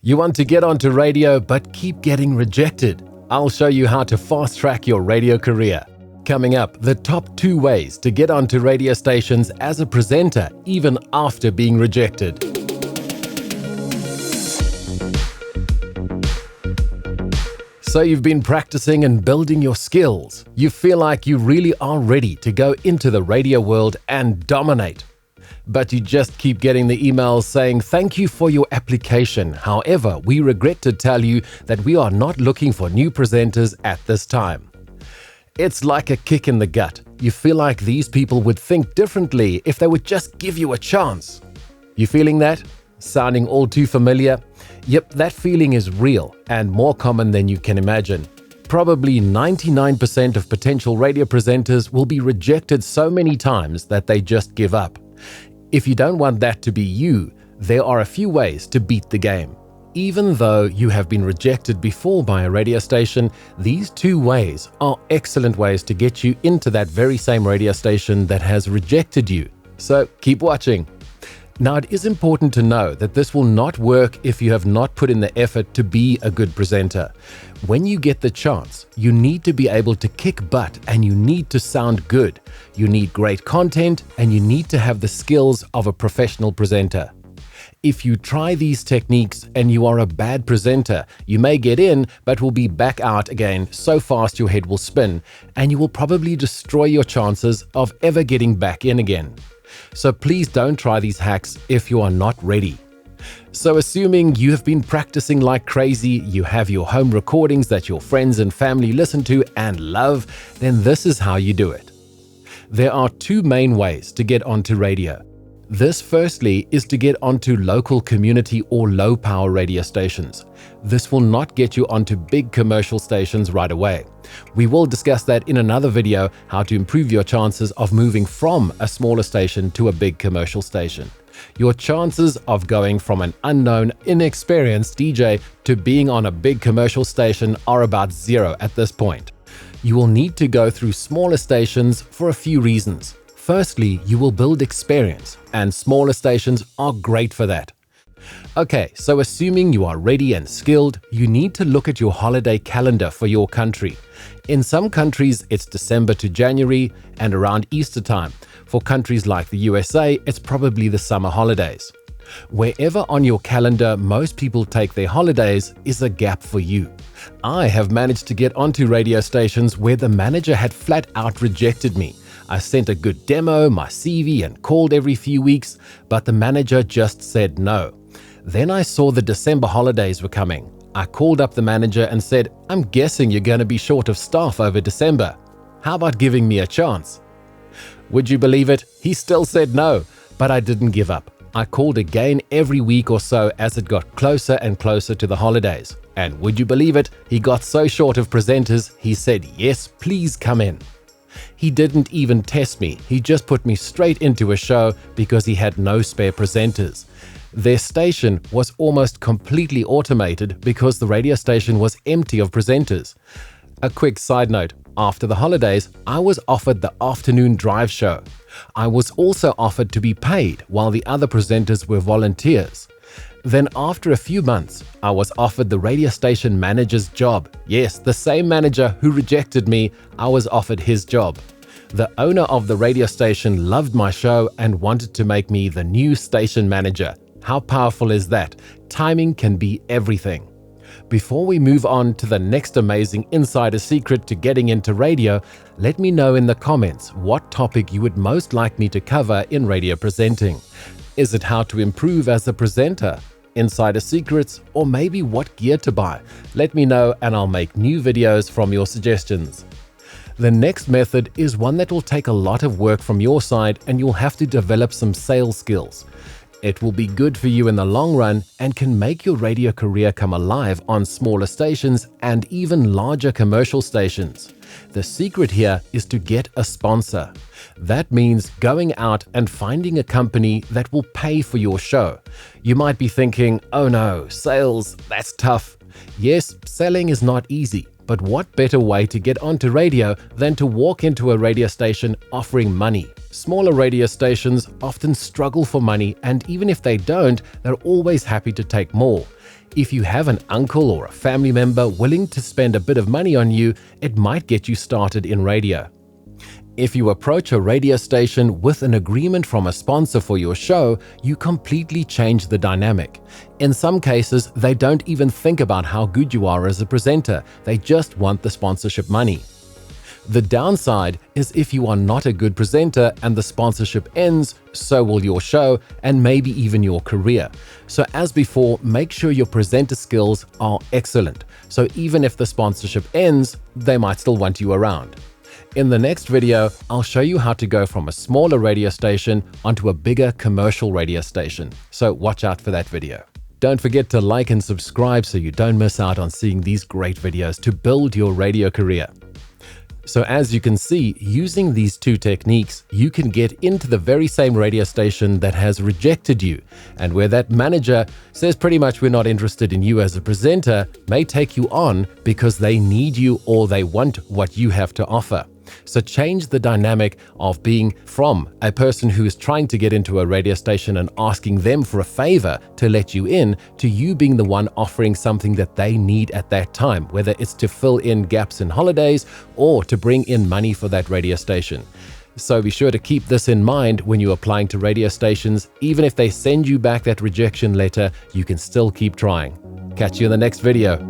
You want to get onto radio but keep getting rejected? I'll show you how to fast-track your radio career. Coming up, the top 2 ways to get onto radio stations as a presenter even after being rejected. So you've been practicing and building your skills. You feel like you really are ready to go into the radio world and dominate. But you just keep getting the emails saying, "Thank you for your application. However, we regret to tell you that we are not looking for new presenters at this time." It's like a kick in the gut. You feel like these people would think differently if they would just give you a chance. You feeling that? Sounding all too familiar? Yep, that feeling is real and more common than you can imagine. Probably 99% of potential radio presenters will be rejected so many times that they just give up. If you don't want that to be you, there are a few ways to beat the game. Even though you have been rejected before by a radio station, these 2 ways are excellent ways to get you into that very same radio station that has rejected you. So keep watching. Now, it is important to know that this will not work if you have not put in the effort to be a good presenter. When you get the chance, you need to be able to kick butt and you need to sound good. You need great content and you need to have the skills of a professional presenter. If you try these techniques and you are a bad presenter, you may get in but will be back out again so fast your head will spin, and you will probably destroy your chances of ever getting back in again. So please don't try these hacks if you are not ready. So assuming you have been practicing like crazy, you have your home recordings that your friends and family listen to and love, then this is how you do it. There are 2 main ways to get onto radio. This firstly is to get onto local community or low power radio stations. This will not get you onto big commercial stations right away. We will discuss that in another video, how to improve your chances of moving from a smaller station to a big commercial station. Your chances of going from an unknown, inexperienced DJ to being on a big commercial station are about 0 at this point. You will need to go through smaller stations for a few reasons. Firstly, you will build experience, and smaller stations are great for that. Okay, so assuming you are ready and skilled, you need to look at your holiday calendar for your country. In some countries, it's December to January and around Easter time. For countries like the USA, it's probably the summer holidays. Wherever on your calendar most people take their holidays is a gap for you. I have managed to get onto radio stations where the manager had flat out rejected me. I sent a good demo, my CV, and called every few weeks, but the manager just said no. Then I saw the December holidays were coming. I called up the manager and said, "I'm guessing you're going to be short of staff over December. How about giving me a chance?" Would you believe it? He still said no, but I didn't give up. I called again every week or so as it got closer and closer to the holidays. And would you believe it? He got so short of presenters, he said, "Yes, please come in." He didn't even test me, he just put me straight into a show because he had no spare presenters. Their station was almost completely automated because the radio station was empty of presenters. A quick side note, after the holidays, I was offered the afternoon drive show. I was also offered to be paid while the other presenters were volunteers. Then after a few months, I was offered the radio station manager's job. Yes, the same manager who rejected me, I was offered his job. The owner of the radio station loved my show and wanted to make me the new station manager. How powerful is that? Timing can be everything. Before we move on to the next amazing insider secret to getting into radio, let me know in the comments what topic you would most like me to cover in radio presenting. Is it how to improve as a presenter, insider secrets, or maybe what gear to buy? Let me know and I'll make new videos from your suggestions. The next method is one that will take a lot of work from your side and you'll have to develop some sales skills. It will be good for you in the long run and can make your radio career come alive on smaller stations and even larger commercial stations. The secret here is to get a sponsor. That means going out and finding a company that will pay for your show. You might be thinking, "Oh no, sales, that's tough." Yes, selling is not easy, But what better way to get onto radio than to walk into a radio station offering money? Smaller radio stations often struggle for money, and even if they don't, they're always happy to take more. If you have an uncle or a family member willing to spend a bit of money on you, it might get you started in radio. If you approach a radio station with an agreement from a sponsor for your show, you completely change the dynamic. In some cases, they don't even think about how good you are as a presenter, they just want the sponsorship money. The downside is if you are not a good presenter and the sponsorship ends, so will your show and maybe even your career. So as before, make sure your presenter skills are excellent. So even if the sponsorship ends, they might still want you around. In the next video, I'll show you how to go from a smaller radio station onto a bigger commercial radio station. So watch out for that video. Don't forget to like and subscribe so you don't miss out on seeing these great videos to build your radio career. So as you can see, using these two techniques, you can get into the very same radio station that has rejected you, and where that manager says pretty much we're not interested in you as a presenter, may take you on because they need you or they want what you have to offer. So change the dynamic of being from a person who is trying to get into a radio station and asking them for a favor to let you in, to you being the one offering something that they need at that time, whether it's to fill in gaps in holidays or to bring in money for that radio station. So be sure to keep this in mind when you're applying to radio stations. Even if they send you back that rejection letter, you can still keep trying. Catch you in the next video.